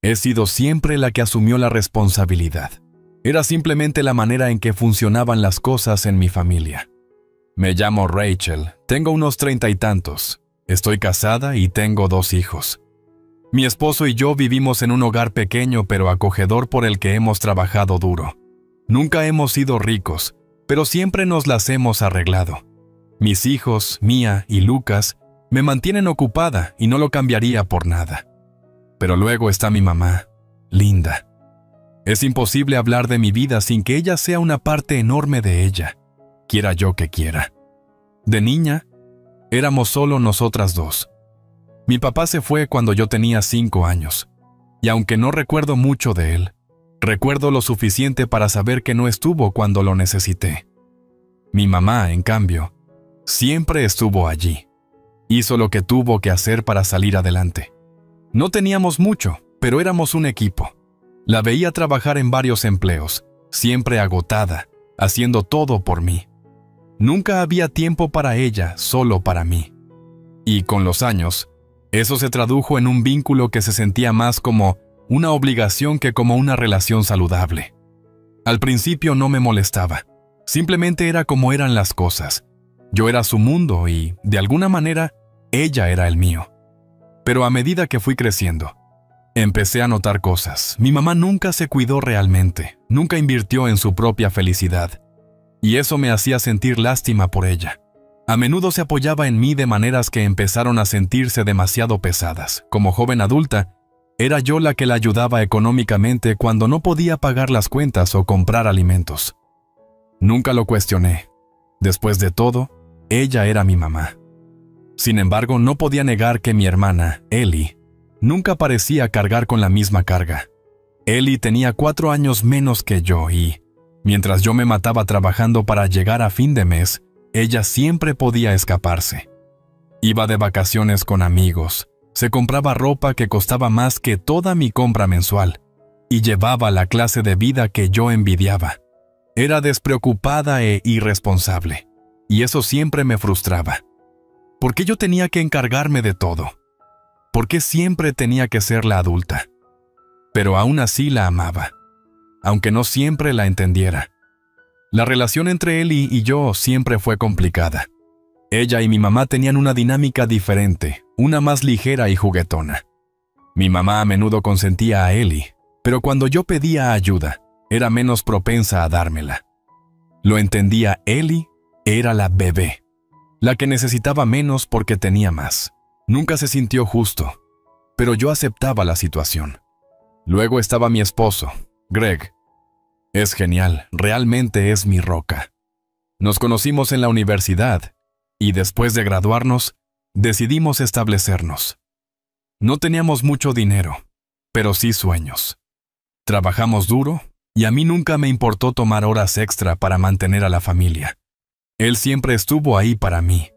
He sido siempre la que asumió la responsabilidad. Era simplemente la manera en que funcionaban las cosas en mi familia. Me llamo Rachel, tengo unos 30 y tantos. Estoy casada y tengo 2 hijos. Mi esposo y yo vivimos en un hogar pequeño pero acogedor por el que hemos trabajado duro. Nunca hemos sido ricos, pero siempre nos las hemos arreglado. Mis hijos, Mia y Lucas, me mantienen ocupada y no lo cambiaría por nada. Pero luego está mi mamá, Linda. Es imposible hablar de mi vida sin que ella sea una parte enorme de ella, quiera yo que quiera. De niña, éramos solo nosotras 2. Mi papá se fue cuando yo tenía 5 años, y aunque no recuerdo mucho de él, recuerdo lo suficiente para saber que no estuvo cuando lo necesité. Mi mamá, en cambio, siempre estuvo allí. Hizo lo que tuvo que hacer para salir adelante. No teníamos mucho, pero éramos un equipo. La veía trabajar en varios empleos, siempre agotada, haciendo todo por mí. Nunca había tiempo para ella, solo para mí. Y con los años, eso se tradujo en un vínculo que se sentía más como una obligación que como una relación saludable. Al principio no me molestaba, simplemente era como eran las cosas. Yo era su mundo y, de alguna manera, ella era el mío. Pero a medida que fui creciendo, empecé a notar cosas. Mi mamá nunca se cuidó realmente, nunca invirtió en su propia felicidad. Y eso me hacía sentir lástima por ella. A menudo se apoyaba en mí de maneras que empezaron a sentirse demasiado pesadas. Como joven adulta, era yo la que la ayudaba económicamente cuando no podía pagar las cuentas o comprar alimentos. Nunca lo cuestioné. Después de todo, ella era mi mamá. Sin embargo, no podía negar que mi hermana, Ellie, nunca parecía cargar con la misma carga. Ellie tenía 4 años menos que yo y, mientras yo me mataba trabajando para llegar a fin de mes, ella siempre podía escaparse. Iba de vacaciones con amigos, se compraba ropa que costaba más que toda mi compra mensual y llevaba la clase de vida que yo envidiaba. Era despreocupada e irresponsable, y eso siempre me frustraba. ¿Por qué yo tenía que encargarme de todo? ¿Por qué siempre tenía que ser la adulta? Pero aún así la amaba, aunque no siempre la entendiera. La relación entre Ellie y yo siempre fue complicada. Ella y mi mamá tenían una dinámica diferente, una más ligera y juguetona. Mi mamá a menudo consentía a Ellie, pero cuando yo pedía ayuda, era menos propensa a dármela. Lo entendía, Ellie era la bebé, la que necesitaba menos porque tenía más. Nunca se sintió justo, pero yo aceptaba la situación. Luego estaba mi esposo, Greg. Es genial, realmente es mi roca. Nos conocimos en la universidad y después de graduarnos, decidimos establecernos. No teníamos mucho dinero, pero sí sueños. Trabajamos duro y a mí nunca me importó tomar horas extra para mantener a la familia. Él siempre estuvo ahí para mí,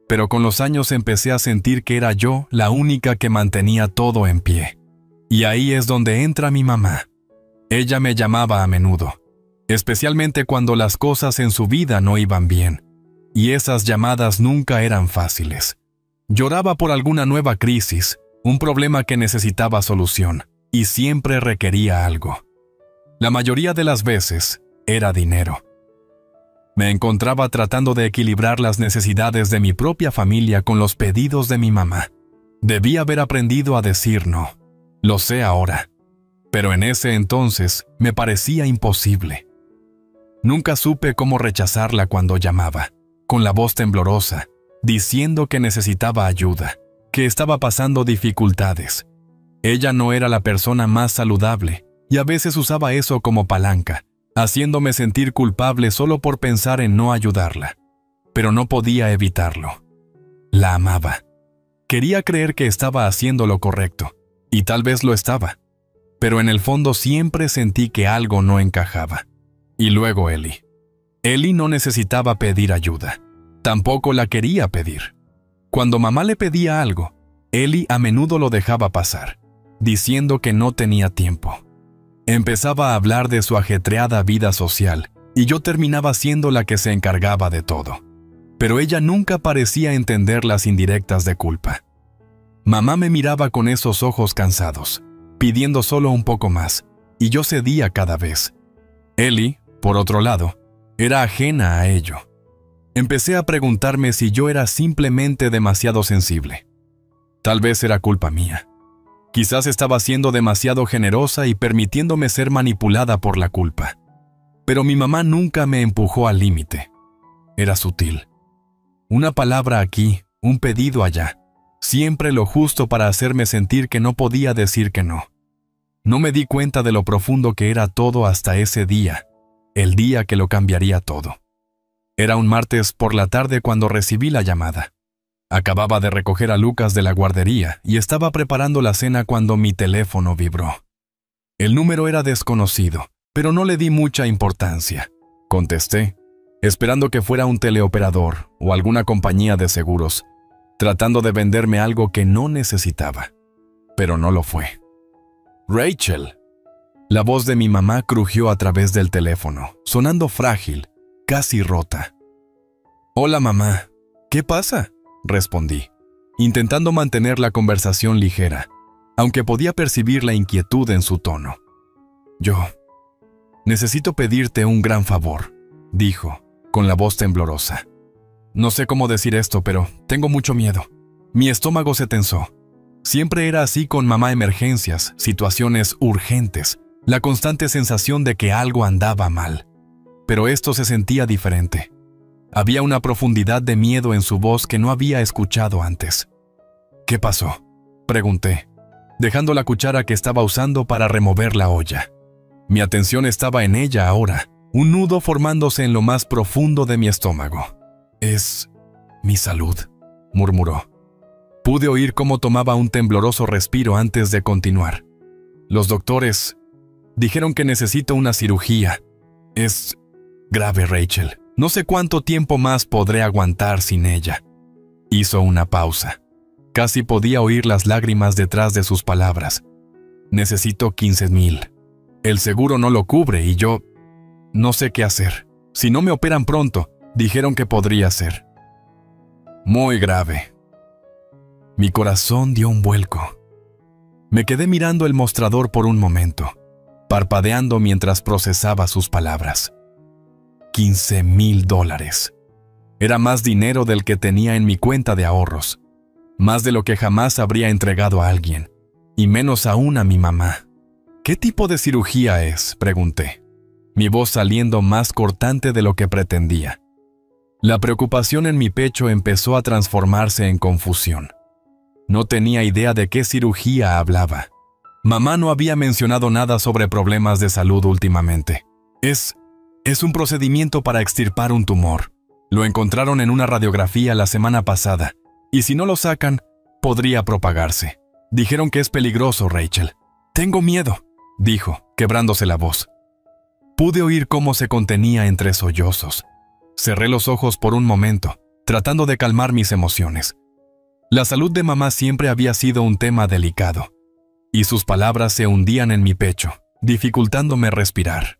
pero con los años empecé a sentir que era yo la única que mantenía todo en pie. Y ahí es donde entra mi mamá. Ella me llamaba a menudo, especialmente cuando las cosas en su vida no iban bien, y esas llamadas nunca eran fáciles. Lloraba por alguna nueva crisis, un problema que necesitaba solución, y siempre requería algo. La mayoría de las veces era dinero. Me encontraba tratando de equilibrar las necesidades de mi propia familia con los pedidos de mi mamá. Debí haber aprendido a decir no. Lo sé ahora. Pero en ese entonces me parecía imposible. Nunca supe cómo rechazarla cuando llamaba, con la voz temblorosa, diciendo que necesitaba ayuda, que estaba pasando dificultades. Ella no era la persona más saludable y a veces usaba eso como palanca, haciéndome sentir culpable solo por pensar en no ayudarla. Pero no podía evitarlo. La amaba. Quería creer que estaba haciendo lo correcto, y tal vez lo estaba. Pero en el fondo siempre sentí que algo no encajaba. Y luego Ellie. Ellie no necesitaba pedir ayuda. Tampoco la quería pedir. Cuando mamá le pedía algo, Ellie a menudo lo dejaba pasar, diciendo que no tenía tiempo. Empezaba a hablar de su ajetreada vida social, y yo terminaba siendo la que se encargaba de todo. Pero ella nunca parecía entender las indirectas de culpa. Mamá me miraba con esos ojos cansados, pidiendo solo un poco más, y yo cedía cada vez. Ellie, por otro lado, era ajena a ello. Empecé a preguntarme si yo era simplemente demasiado sensible. Tal vez era culpa mía. Quizás estaba siendo demasiado generosa y permitiéndome ser manipulada por la culpa. Pero mi mamá nunca me empujó al límite. Era sutil. Una palabra aquí, un pedido allá. Siempre lo justo para hacerme sentir que no podía decir que no. No me di cuenta de lo profundo que era todo hasta ese día, el día que lo cambiaría todo. Era un martes por la tarde cuando recibí la llamada. Acababa de recoger a Lucas de la guardería y estaba preparando la cena cuando mi teléfono vibró. El número era desconocido, pero no le di mucha importancia. Contesté, esperando que fuera un teleoperador o alguna compañía de seguros, tratando de venderme algo que no necesitaba. Pero no lo fue. Rachel. La voz de mi mamá crujió a través del teléfono, sonando frágil, casi rota. Hola, mamá. ¿Qué pasa? Respondí, intentando mantener la conversación ligera, aunque podía percibir la inquietud en su tono. Yo necesito pedirte un gran favor, dijo, con la voz temblorosa. No sé cómo decir esto, pero tengo mucho miedo. Mi estómago se tensó. Siempre era así con mamá: emergencias, situaciones urgentes, la constante sensación de que algo andaba mal. Pero esto se sentía diferente. Había una profundidad de miedo en su voz que no había escuchado antes. ¿Qué pasó?, pregunté, dejando la cuchara que estaba usando para remover la olla. Mi atención estaba en ella ahora, un nudo formándose en lo más profundo de mi estómago. «Es mi salud», murmuró. Pude oír cómo tomaba un tembloroso respiro antes de continuar. Los doctores dijeron que necesito una cirugía. Es grave, Rachel. No sé cuánto tiempo más podré aguantar sin ella. Hizo una pausa. Casi podía oír las lágrimas detrás de sus palabras. Necesito 15,000. El seguro no lo cubre y yo no sé qué hacer. Si no me operan pronto, dijeron que podría ser muy grave. Mi corazón dio un vuelco. Me quedé mirando el mostrador por un momento, parpadeando mientras procesaba sus palabras. $15,000. Era más dinero del que tenía en mi cuenta de ahorros, más de lo que jamás habría entregado a alguien, y menos aún a mi mamá. ¿Qué tipo de cirugía es?, pregunté, mi voz saliendo más cortante de lo que pretendía. La preocupación en mi pecho empezó a transformarse en confusión. No tenía idea de qué cirugía hablaba. Mamá no había mencionado nada sobre problemas de salud últimamente. Es un procedimiento para extirpar un tumor. Lo encontraron en una radiografía la semana pasada, y si no lo sacan, podría propagarse. Dijeron que es peligroso, Rachel. Tengo miedo, dijo, quebrándose la voz. Pude oír cómo se contenía entre sollozos. Cerré los ojos por un momento, tratando de calmar mis emociones. La salud de mamá siempre había sido un tema delicado, y sus palabras se hundían en mi pecho, dificultándome respirar.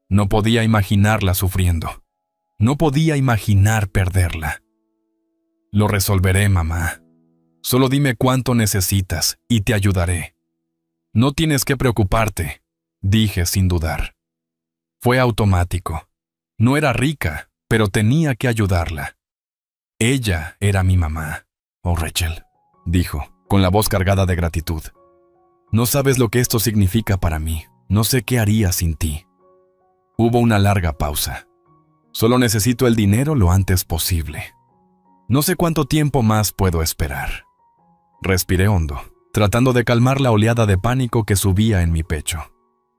No podía imaginarla sufriendo. No podía imaginar perderla. Lo resolveré, mamá. Solo dime cuánto necesitas y te ayudaré. No tienes que preocuparte, dije sin dudar. Fue automático. No era rica, pero tenía que ayudarla. Ella era mi mamá. Oh, Rachel, dijo, con la voz cargada de gratitud. No sabes lo que esto significa para mí. No sé qué haría sin ti. Hubo una larga pausa. Solo necesito el dinero lo antes posible. No sé cuánto tiempo más puedo esperar. Respiré hondo, tratando de calmar la oleada de pánico que subía en mi pecho.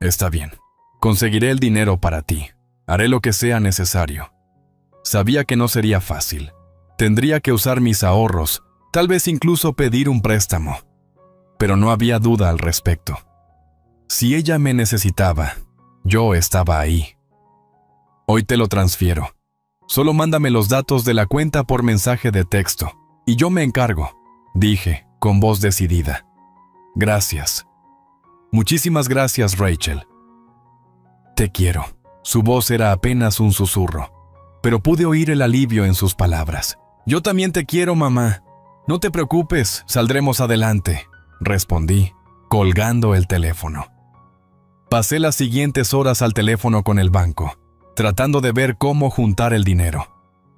Está bien. Conseguiré el dinero para ti. Haré lo que sea necesario. Sabía que no sería fácil. Tendría que usar mis ahorros, tal vez incluso pedir un préstamo. Pero no había duda al respecto. Si ella me necesitaba, yo estaba ahí. Hoy te lo transfiero. Solo mándame los datos de la cuenta por mensaje de texto, y yo me encargo, dije, con voz decidida. Gracias. Muchísimas gracias, Rachel. Te quiero. Su voz era apenas un susurro, pero pude oír el alivio en sus palabras. Yo también te quiero, mamá. No te preocupes, saldremos adelante, respondí, colgando el teléfono. Pasé las siguientes horas al teléfono con el banco, tratando de ver cómo juntar el dinero.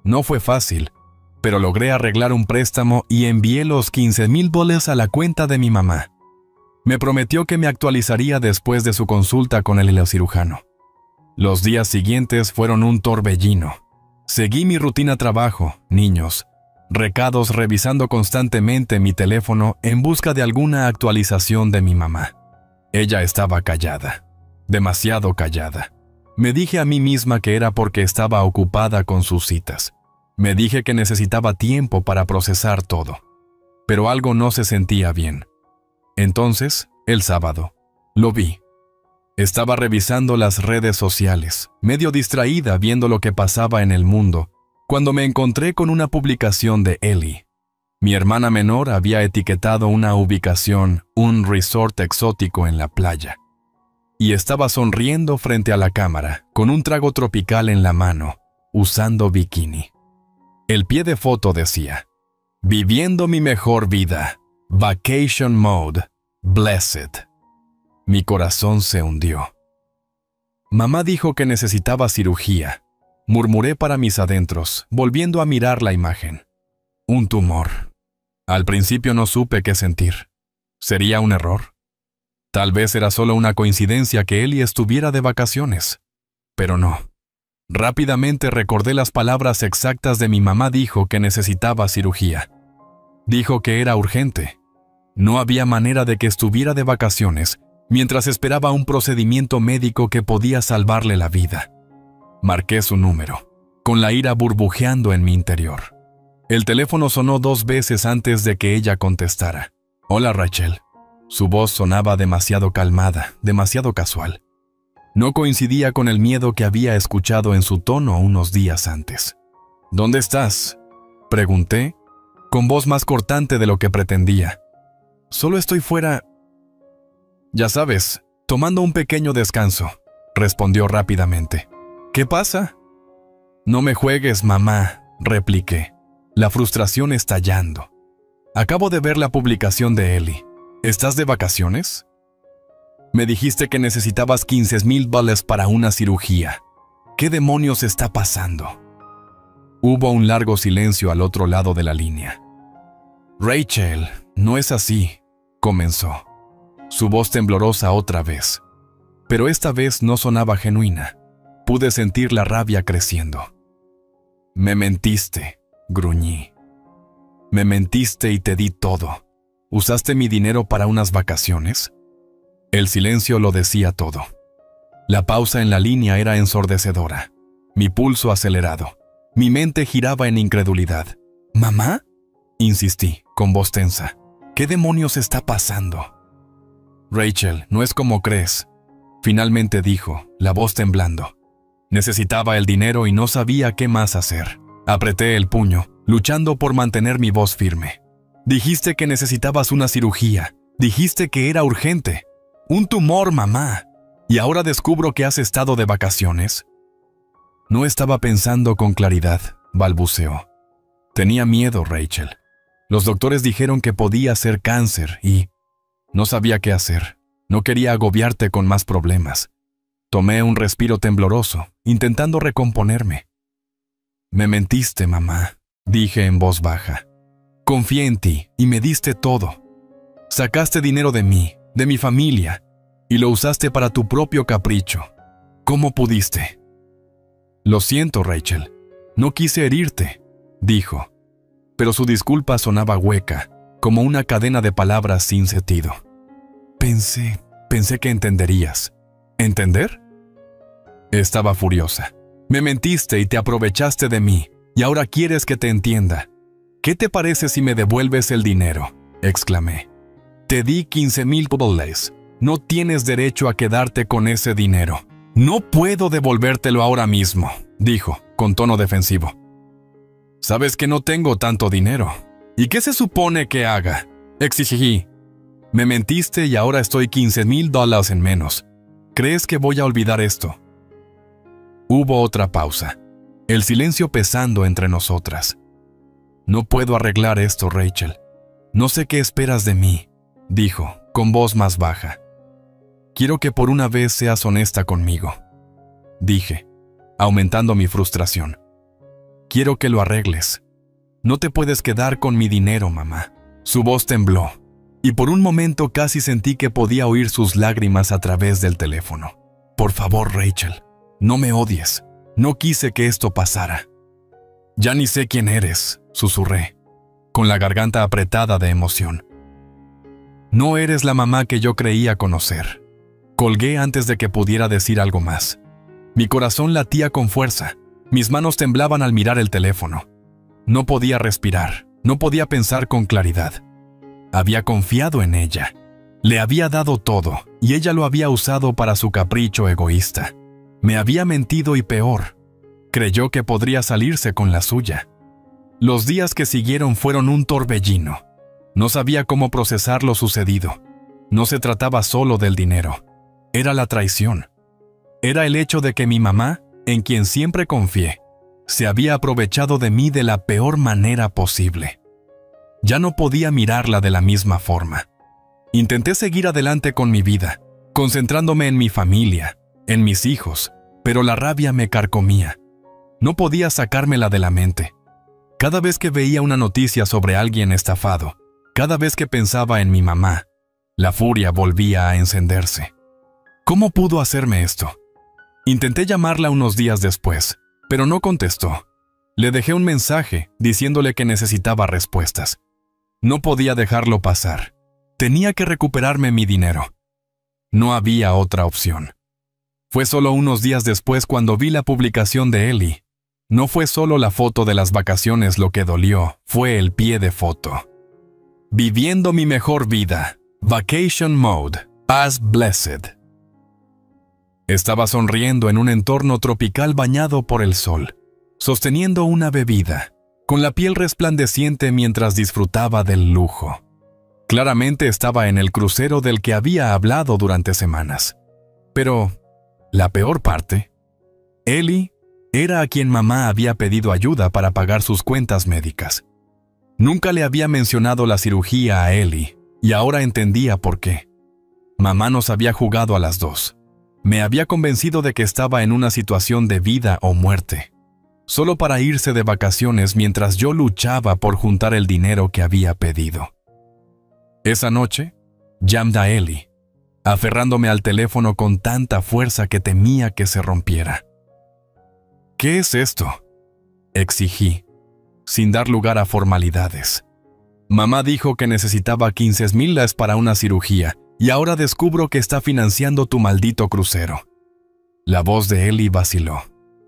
No fue fácil, pero logré arreglar un préstamo y envié los $15,000 a la cuenta de mi mamá. Me prometió que me actualizaría después de su consulta con el cirujano. Los días siguientes fueron un torbellino. Seguí mi rutina trabajo, niños, recados, revisando constantemente mi teléfono en busca de alguna actualización de mi mamá. Ella estaba callada, demasiado callada. Me dije a mí misma que era porque estaba ocupada con sus citas. Me dije que necesitaba tiempo para procesar todo. Pero algo no se sentía bien. Entonces, el sábado, lo vi. Estaba revisando las redes sociales, medio distraída viendo lo que pasaba en el mundo, cuando me encontré con una publicación de Ellie. Mi hermana menor había etiquetado una ubicación, un resort exótico en la playa, y estaba sonriendo frente a la cámara, con un trago tropical en la mano, usando bikini. El pie de foto decía, "Viviendo mi mejor vida, vacation mode, blessed". Mi corazón se hundió. Mamá dijo que necesitaba cirugía. Murmuré para mis adentros, volviendo a mirar la imagen. Un tumor. Al principio no supe qué sentir. ¿Sería un error? Tal vez era solo una coincidencia que Ellie estuviera de vacaciones. Pero no. Rápidamente recordé las palabras exactas de mi mamá. Dijo que necesitaba cirugía. Dijo que era urgente. No había manera de que estuviera de vacaciones mientras esperaba un procedimiento médico que podía salvarle la vida. Marqué su número, con la ira burbujeando en mi interior. El teléfono sonó 2 veces antes de que ella contestara. «Hola, Rachel». Su voz sonaba demasiado calmada, demasiado casual. No coincidía con el miedo que había escuchado en su tono unos días antes. «¿Dónde estás?», pregunté, con voz más cortante de lo que pretendía. «Solo estoy fuera». «Ya sabes, tomando un pequeño descanso», respondió rápidamente. «¿Qué pasa?». «No me juegues, mamá», repliqué, la frustración estallando. «Acabo de ver la publicación de Ellie. ¿Estás de vacaciones? Me dijiste que necesitabas $15,000 para una cirugía. ¿Qué demonios está pasando?». Hubo un largo silencio al otro lado de la línea. «Rachel, no es así», comenzó. Su voz temblorosa otra vez. Pero esta vez no sonaba genuina. Pude sentir la rabia creciendo. «Me mentiste», gruñí. «Me mentiste y te di todo. ¿Usaste mi dinero para unas vacaciones?». El silencio lo decía todo. La pausa en la línea era ensordecedora. Mi pulso acelerado. Mi mente giraba en incredulidad. «¿Mamá?», insistí, con voz tensa. «¿Qué demonios está pasando?». «Rachel, no es como crees», finalmente dijo, la voz temblando. Necesitaba el dinero y no sabía qué más hacer. Apreté el puño, luchando por mantener mi voz firme. «Dijiste que necesitabas una cirugía. Dijiste que era urgente. Un tumor, mamá. ¿Y ahora descubro que has estado de vacaciones?». No estaba pensando con claridad, balbuceó. Tenía miedo, Rachel. Los doctores dijeron que podía ser cáncer y no sabía qué hacer. No quería agobiarte con más problemas. Tomé un respiro tembloroso, intentando recomponerme. «Me mentiste, mamá», dije en voz baja. «Confié en ti y me diste todo. Sacaste dinero de mí, de mi familia, y lo usaste para tu propio capricho. ¿Cómo pudiste?». «Lo siento, Rachel. No quise herirte», dijo. Pero su disculpa sonaba hueca, como una cadena de palabras sin sentido. Pensé que entenderías». «¿Entender?». Estaba furiosa. «Me mentiste y te aprovechaste de mí, y ahora quieres que te entienda. ¿Qué te parece si me devuelves el dinero?», exclamé. «Te di $15,000. No tienes derecho a quedarte con ese dinero». «No puedo devolvértelo ahora mismo», dijo, con tono defensivo. «Sabes que no tengo tanto dinero. ¿Y qué se supone que haga?», exigí. «Me mentiste y ahora estoy $15,000 en menos. ¿Crees que voy a olvidar esto?». Hubo otra pausa, el silencio pesando entre nosotras. «No puedo arreglar esto, Rachel. No sé qué esperas de mí», dijo, con voz más baja. «Quiero que por una vez seas honesta conmigo», dije, aumentando mi frustración. «Quiero que lo arregles. No te puedes quedar con mi dinero, mamá». Su voz tembló, y por un momento casi sentí que podía oír sus lágrimas a través del teléfono. «Por favor, Rachel, no me odies. No quise que esto pasara». «Ya ni sé quién eres», susurré, con la garganta apretada de emoción. «No eres la mamá que yo creía conocer». Colgué antes de que pudiera decir algo más. Mi corazón latía con fuerza. Mis manos temblaban al mirar el teléfono. No podía respirar, no podía pensar con claridad. Había confiado en ella. Le había dado todo, y ella lo había usado para su capricho egoísta. Me había mentido y peor. Creyó que podría salirse con la suya. Los días que siguieron fueron un torbellino. No sabía cómo procesar lo sucedido. No se trataba solo del dinero. Era la traición. Era el hecho de que mi mamá, en quien siempre confié, se había aprovechado de mí de la peor manera posible. Ya no podía mirarla de la misma forma. Intenté seguir adelante con mi vida, concentrándome en mi familia, en mis hijos, pero la rabia me carcomía. No podía sacármela de la mente. Cada vez que veía una noticia sobre alguien estafado, cada vez que pensaba en mi mamá, la furia volvía a encenderse. ¿Cómo pudo hacerme esto? Intenté llamarla unos días después, pero no contestó. Le dejé un mensaje diciéndole que necesitaba respuestas. No podía dejarlo pasar. Tenía que recuperarme mi dinero. No había otra opción. Fue solo unos días después cuando vi la publicación de Ellie. No fue solo la foto de las vacaciones lo que dolió, fue el pie de foto. Viviendo mi mejor vida. Vacation mode. As blessed. Estaba sonriendo en un entorno tropical bañado por el sol, sosteniendo una bebida, con la piel resplandeciente mientras disfrutaba del lujo. Claramente estaba en el crucero del que había hablado durante semanas. Pero, la peor parte, Ellie era a quien mamá había pedido ayuda para pagar sus cuentas médicas. Nunca le había mencionado la cirugía a Ellie, y ahora entendía por qué. Mamá nos había jugado a las dos. Me había convencido de que estaba en una situación de vida o muerte, solo para irse de vacaciones mientras yo luchaba por juntar el dinero que había pedido. Esa noche, llamé a Ellie, aferrándome al teléfono con tanta fuerza que temía que se rompiera. «¿Qué es esto?», exigí, sin dar lugar a formalidades. Mamá dijo que necesitaba $15,000 para una cirugía, y ahora descubro que está financiando tu maldito crucero. La voz de Ellie vaciló.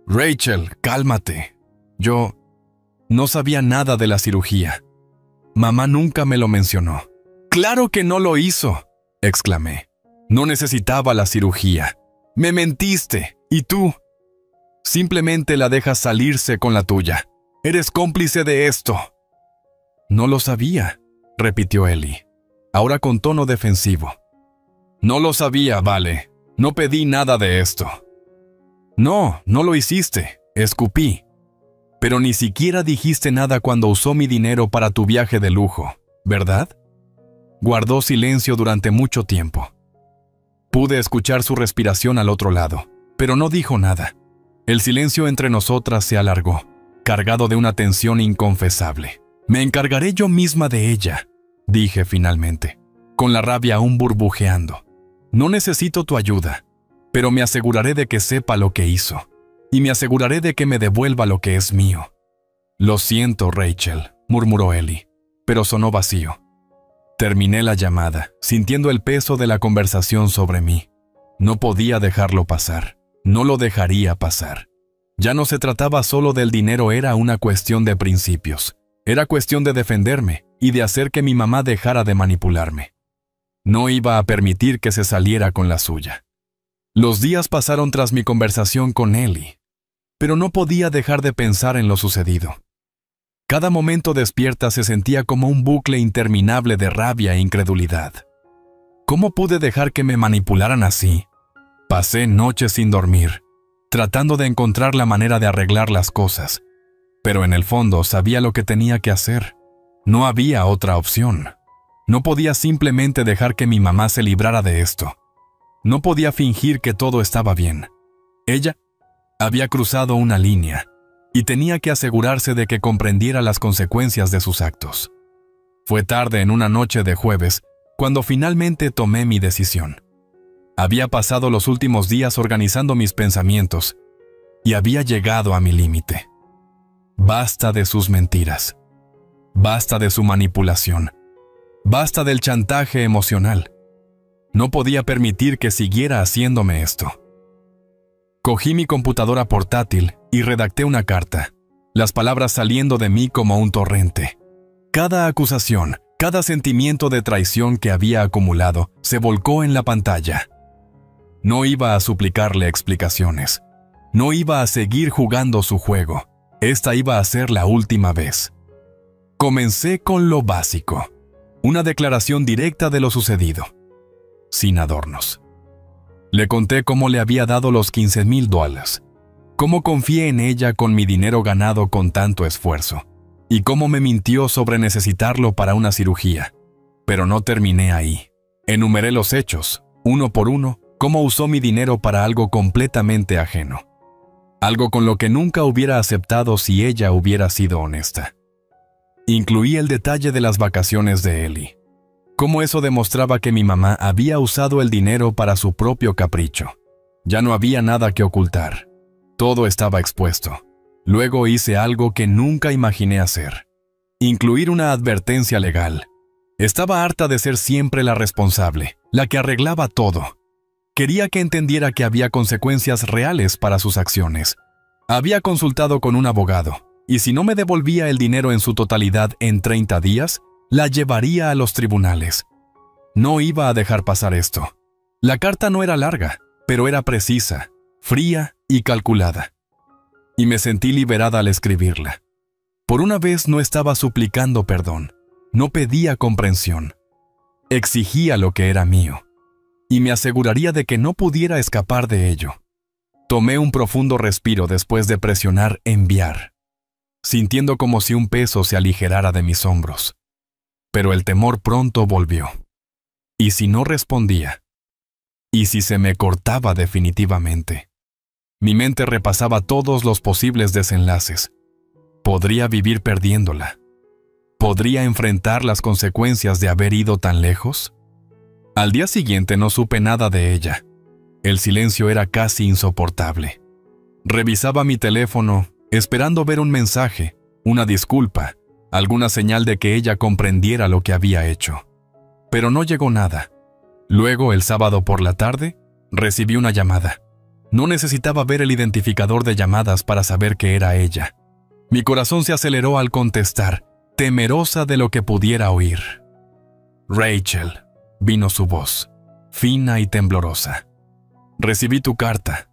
«Rachel, cálmate. Yo no sabía nada de la cirugía. Mamá nunca me lo mencionó». «¡Claro que no lo hizo!», exclamé. «No necesitaba la cirugía. Me mentiste. ¿Y tú? Simplemente la dejas salirse con la tuya. Eres cómplice de esto». «No lo sabía», repitió Ellie, ahora con tono defensivo. «No lo sabía, vale. No pedí nada de esto». «No, no lo hiciste», escupí. «Pero ni siquiera dijiste nada cuando usó mi dinero para tu viaje de lujo, ¿verdad?». Guardó silencio durante mucho tiempo. Pude escuchar su respiración al otro lado, pero no dijo nada. El silencio entre nosotras se alargó, cargado de una tensión inconfesable. «Me encargaré yo misma de ella», dije finalmente, con la rabia aún burbujeando. «No necesito tu ayuda, pero me aseguraré de que sepa lo que hizo, y me aseguraré de que me devuelva lo que es mío». «Lo siento, Rachel», murmuró Ellie, pero sonó vacío. Terminé la llamada, sintiendo el peso de la conversación sobre mí. No podía dejarlo pasar, no lo dejaría pasar. Ya no se trataba solo del dinero, era una cuestión de principios. Era cuestión de defenderme y de hacer que mi mamá dejara de manipularme. No iba a permitir que se saliera con la suya. Los días pasaron tras mi conversación con Ellie, pero no podía dejar de pensar en lo sucedido. Cada momento despierta se sentía como un bucle interminable de rabia e incredulidad. ¿Cómo pude dejar que me manipularan así? Pasé noches sin dormir, tratando de encontrar la manera de arreglar las cosas, pero en el fondo sabía lo que tenía que hacer. No había otra opción. No podía simplemente dejar que mi mamá se librara de esto. No podía fingir que todo estaba bien. Ella había cruzado una línea y tenía que asegurarse de que comprendiera las consecuencias de sus actos. Fue tarde en una noche de jueves cuando finalmente tomé mi decisión. Había pasado los últimos días organizando mis pensamientos y había llegado a mi límite. Basta de sus mentiras. Basta de su manipulación. Basta del chantaje emocional. No podía permitir que siguiera haciéndome esto. Cogí mi computadora portátil y redacté una carta, las palabras saliendo de mí como un torrente. Cada acusación, cada sentimiento de traición que había acumulado se volcó en la pantalla. No iba a suplicarle explicaciones. No iba a seguir jugando su juego. Esta iba a ser la última vez. Comencé con lo básico, una declaración directa de lo sucedido, sin adornos. Le conté cómo le había dado los $15,000, cómo confié en ella con mi dinero ganado con tanto esfuerzo, y cómo me mintió sobre necesitarlo para una cirugía. Pero no terminé ahí. Enumeré los hechos, uno por uno, cómo usó mi dinero para algo completamente ajeno. Algo con lo que nunca hubiera aceptado si ella hubiera sido honesta. Incluí el detalle de las vacaciones de Ellie. Cómo eso demostraba que mi mamá había usado el dinero para su propio capricho. Ya no había nada que ocultar. Todo estaba expuesto. Luego hice algo que nunca imaginé hacer. Incluir una advertencia legal. Estaba harta de ser siempre la responsable, la que arreglaba todo. Quería que entendiera que había consecuencias reales para sus acciones. Había consultado con un abogado, y si no me devolvía el dinero en su totalidad en 30 días, la llevaría a los tribunales. No iba a dejar pasar esto. La carta no era larga, pero era precisa, fría y calculada. Y me sentí liberada al escribirla. Por una vez no estaba suplicando perdón, no pedía comprensión. Exigía lo que era mío, y me aseguraría de que no pudiera escapar de ello. Tomé un profundo respiro después de presionar enviar, sintiendo como si un peso se aligerara de mis hombros. Pero el temor pronto volvió. ¿Y si no respondía? ¿Y si se me cortaba definitivamente? Mi mente repasaba todos los posibles desenlaces. ¿Podría vivir perdiéndola? ¿Podría enfrentar las consecuencias de haber ido tan lejos? Al día siguiente no supe nada de ella. El silencio era casi insoportable. Revisaba mi teléfono, esperando ver un mensaje, una disculpa, alguna señal de que ella comprendiera lo que había hecho. Pero no llegó nada. Luego, el sábado por la tarde, recibí una llamada. No necesitaba ver el identificador de llamadas para saber que era ella. Mi corazón se aceleró al contestar, temerosa de lo que pudiera oír. Rachel, vino su voz, fina y temblorosa. Recibí tu carta.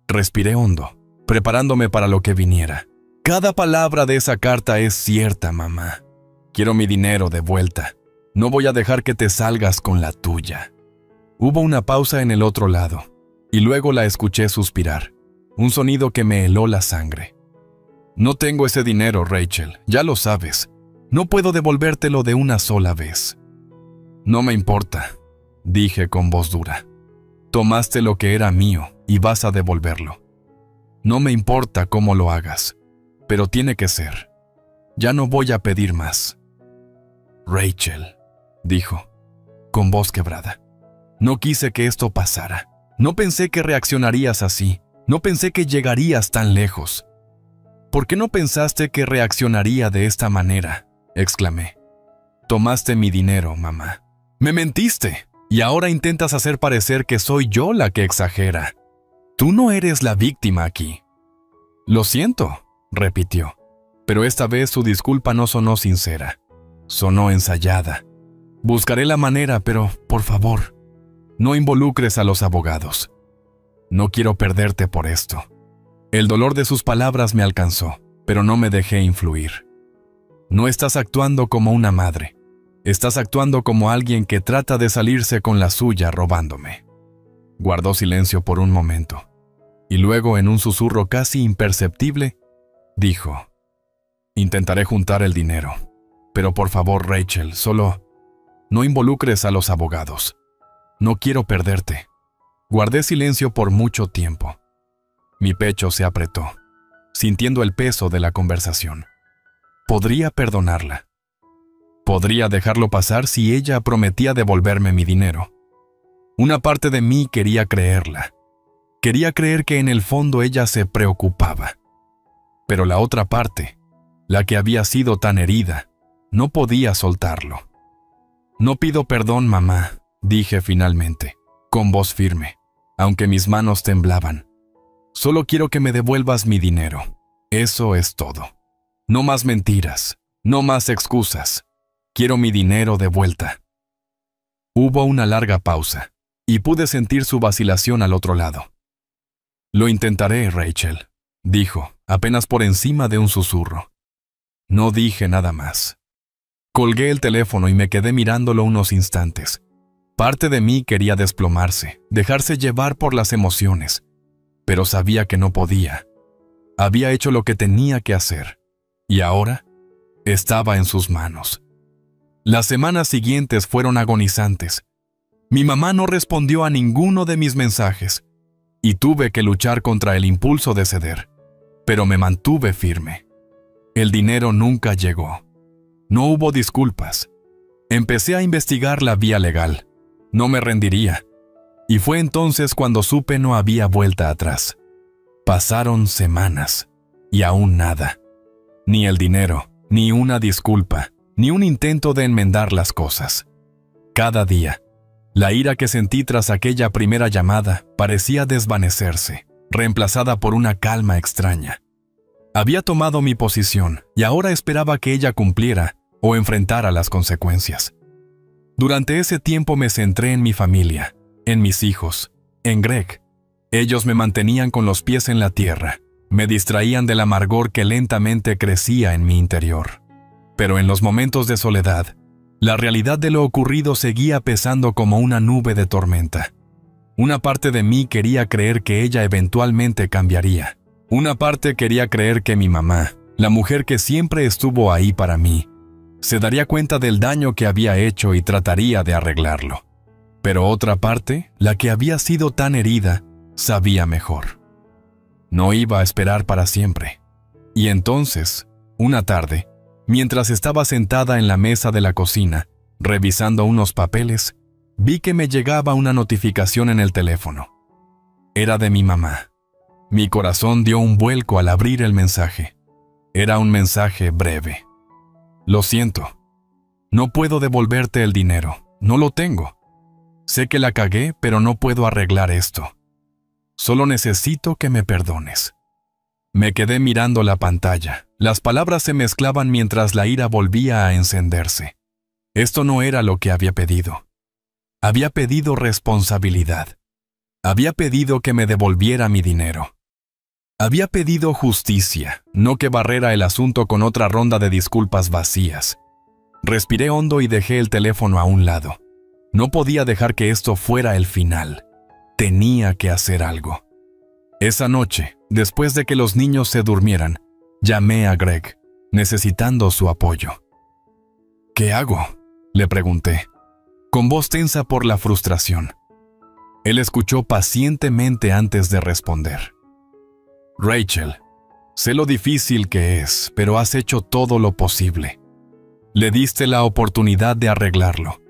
Respiré hondo, preparándome para lo que viniera. Cada palabra de esa carta es cierta, mamá. Quiero mi dinero de vuelta. No voy a dejar que te salgas con la tuya. Hubo una pausa en el otro lado, y luego la escuché suspirar, un sonido que me heló la sangre. No tengo ese dinero, Rachel, ya lo sabes. No puedo devolvértelo de una sola vez. No me importa, dije con voz dura. Tomaste lo que era mío y vas a devolverlo. No me importa cómo lo hagas, pero tiene que ser. Ya no voy a pedir más. Rachel, dijo, con voz quebrada. No quise que esto pasara. No pensé que reaccionarías así. No pensé que llegarías tan lejos. ¿Por qué no pensaste que reaccionaría de esta manera?, exclamé. Tomaste mi dinero, mamá. Me mentiste, y ahora intentas hacer parecer que soy yo la que exagera. Tú no eres la víctima aquí. Lo siento, repitió, pero esta vez su disculpa no sonó sincera. Sonó ensayada. Buscaré la manera, pero, por favor, no involucres a los abogados. No quiero perderte por esto. El dolor de sus palabras me alcanzó, pero no me dejé influir. No estás actuando como una madre. Estás actuando como alguien que trata de salirse con la suya robándome. Guardó silencio por un momento, y luego, en un susurro casi imperceptible, dijo: Intentaré juntar el dinero. Pero por favor, Rachel, solo no involucres a los abogados. No quiero perderte. Guardé silencio por mucho tiempo. Mi pecho se apretó, sintiendo el peso de la conversación. Podría perdonarla. Podría dejarlo pasar si ella prometía devolverme mi dinero. Una parte de mí quería creerla. Quería creer que en el fondo ella se preocupaba. Pero la otra parte, la que había sido tan herida, no podía soltarlo. No pido perdón, mamá, dije finalmente, con voz firme, aunque mis manos temblaban. Solo quiero que me devuelvas mi dinero. Eso es todo. No más mentiras, no más excusas. Quiero mi dinero de vuelta. Hubo una larga pausa, y pude sentir su vacilación al otro lado. Lo intentaré, Rachel, dijo, apenas por encima de un susurro. No dije nada más. Colgué el teléfono y me quedé mirándolo unos instantes. Parte de mí quería desplomarse, dejarse llevar por las emociones, pero sabía que no podía. Había hecho lo que tenía que hacer, y ahora estaba en sus manos. Las semanas siguientes fueron agonizantes. Mi mamá no respondió a ninguno de mis mensajes, y tuve que luchar contra el impulso de ceder, pero me mantuve firme. El dinero nunca llegó. No hubo disculpas. Empecé a investigar la vía legal. No me rendiría. Y fue entonces cuando supe no había vuelta atrás. Pasaron semanas, y aún nada. Ni el dinero, ni una disculpa, ni un intento de enmendar las cosas. Cada día, la ira que sentí tras aquella primera llamada parecía desvanecerse, reemplazada por una calma extraña. Había tomado mi posición y ahora esperaba que ella cumpliera o enfrentara las consecuencias. Durante ese tiempo me centré en mi familia, en mis hijos, en Greg. Ellos me mantenían con los pies en la tierra, me distraían del amargor que lentamente crecía en mi interior. Pero en los momentos de soledad, la realidad de lo ocurrido seguía pesando como una nube de tormenta. Una parte de mí quería creer que ella eventualmente cambiaría. Una parte quería creer que mi mamá, la mujer que siempre estuvo ahí para mí, se daría cuenta del daño que había hecho y trataría de arreglarlo. Pero otra parte, la que había sido tan herida, sabía mejor. No iba a esperar para siempre. Y entonces, una tarde, mientras estaba sentada en la mesa de la cocina, revisando unos papeles, vi que me llegaba una notificación en el teléfono. Era de mi mamá. Mi corazón dio un vuelco al abrir el mensaje. Era un mensaje breve. Lo siento. No puedo devolverte el dinero. No lo tengo. Sé que la cagué, pero no puedo arreglar esto. Solo necesito que me perdones. Me quedé mirando la pantalla. Las palabras se mezclaban mientras la ira volvía a encenderse. Esto no era lo que había pedido. Había pedido responsabilidad. Había pedido que me devolviera mi dinero. Había pedido justicia, no que barrera el asunto con otra ronda de disculpas vacías. Respiré hondo y dejé el teléfono a un lado. No podía dejar que esto fuera el final. Tenía que hacer algo. Esa noche, después de que los niños se durmieran, llamé a Greg, necesitando su apoyo. ¿Qué hago?, le pregunté, con voz tensa por la frustración. Él escuchó pacientemente antes de responder. Rachel, sé lo difícil que es, pero has hecho todo lo posible. Le diste la oportunidad de arreglarlo.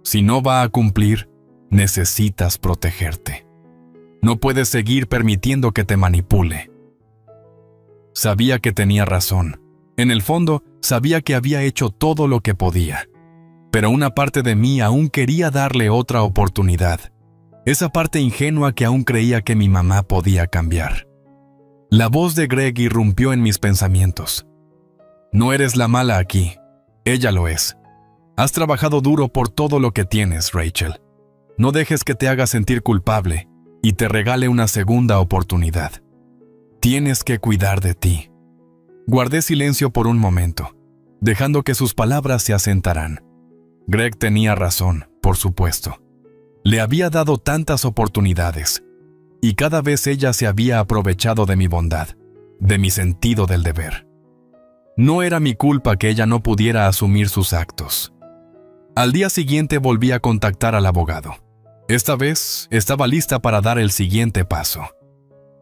Si no va a cumplir, necesitas protegerte. No puedes seguir permitiendo que te manipule. Sabía que tenía razón. En el fondo, sabía que había hecho todo lo que podía. Pero una parte de mí aún quería darle otra oportunidad. Esa parte ingenua que aún creía que mi mamá podía cambiar. La voz de Greg irrumpió en mis pensamientos. No eres la mala aquí. Ella lo es. Has trabajado duro por todo lo que tienes, Rachel. No dejes que te haga sentir culpable y te regale una segunda oportunidad. Tienes que cuidar de ti. Guardé silencio por un momento, dejando que sus palabras se asentaran. Greg tenía razón, por supuesto. Le había dado tantas oportunidades, y cada vez ella se había aprovechado de mi bondad, de mi sentido del deber. No era mi culpa que ella no pudiera asumir sus actos. Al día siguiente volví a contactar al abogado. Esta vez estaba lista para dar el siguiente paso.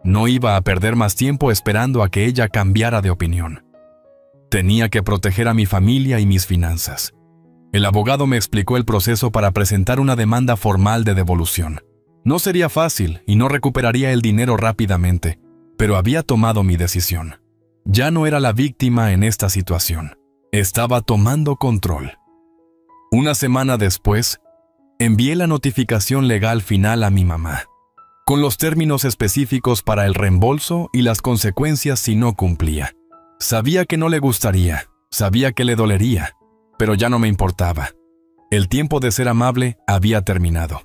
No iba a perder más tiempo esperando a que ella cambiara de opinión. Tenía que proteger a mi familia y mis finanzas. El abogado me explicó el proceso para presentar una demanda formal de devolución. No sería fácil y no recuperaría el dinero rápidamente, pero había tomado mi decisión. Ya no era la víctima en esta situación. Estaba tomando control. Una semana después, envié la notificación legal final a mi mamá, con los términos específicos para el reembolso y las consecuencias si no cumplía. Sabía que no le gustaría, sabía que le dolería, pero ya no me importaba. El tiempo de ser amable había terminado.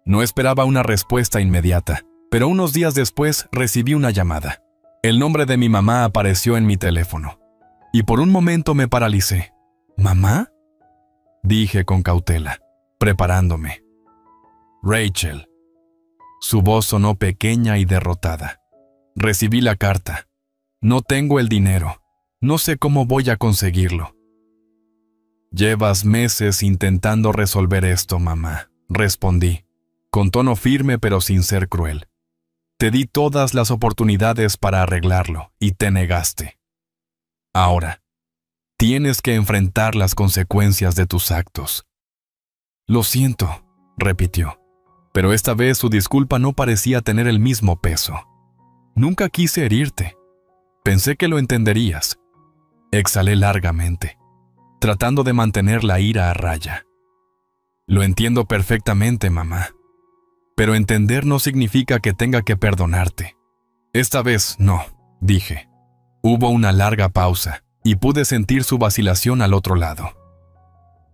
No esperaba una respuesta inmediata, pero unos días después recibí una llamada. El nombre de mi mamá apareció en mi teléfono, y por un momento me paralicé. ¿Mamá?, dije con cautela, preparándome. Rachel. Su voz sonó pequeña y derrotada. Recibí la carta. No tengo el dinero. No sé cómo voy a conseguirlo. Llevas meses intentando resolver esto, mamá, respondí, con tono firme pero sin ser cruel. Te di todas las oportunidades para arreglarlo y te negaste. Ahora, tienes que enfrentar las consecuencias de tus actos. Lo siento, repitió, pero esta vez su disculpa no parecía tener el mismo peso. Nunca quise herirte. Pensé que lo entenderías. Exhalé largamente, tratando de mantener la ira a raya. Lo entiendo perfectamente, mamá. Pero entender no significa que tenga que perdonarte. Esta vez no, dije. Hubo una larga pausa y pude sentir su vacilación al otro lado.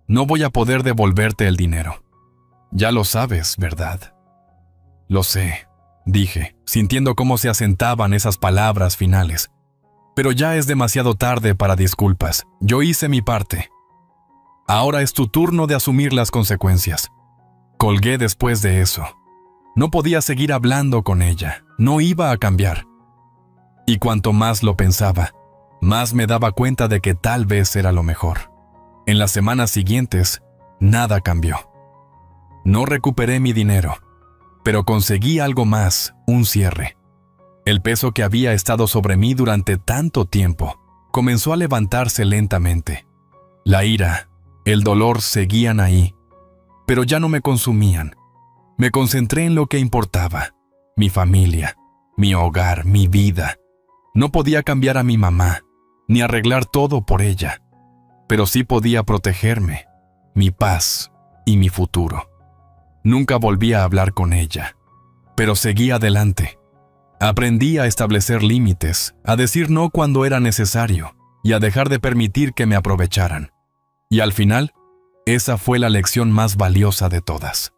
No voy a poder devolverte el dinero. Ya lo sabes, ¿verdad? Lo sé, dije, sintiendo cómo se asentaban esas palabras finales. Pero ya es demasiado tarde para disculpas. Yo hice mi parte. Ahora es tu turno de asumir las consecuencias. Colgué después de eso. No podía seguir hablando con ella. No iba a cambiar. Y cuanto más lo pensaba, más me daba cuenta de que tal vez era lo mejor. En las semanas siguientes, nada cambió. No recuperé mi dinero, pero conseguí algo más, un cierre. El peso que había estado sobre mí durante tanto tiempo comenzó a levantarse lentamente. La ira, el dolor seguían ahí, pero ya no me consumían. Me concentré en lo que importaba, mi familia, mi hogar, mi vida. No podía cambiar a mi mamá, ni arreglar todo por ella, pero sí podía protegerme, mi paz y mi futuro. Nunca volví a hablar con ella, pero seguí adelante. Aprendí a establecer límites, a decir no cuando era necesario y a dejar de permitir que me aprovecharan. Y al final, esa fue la lección más valiosa de todas.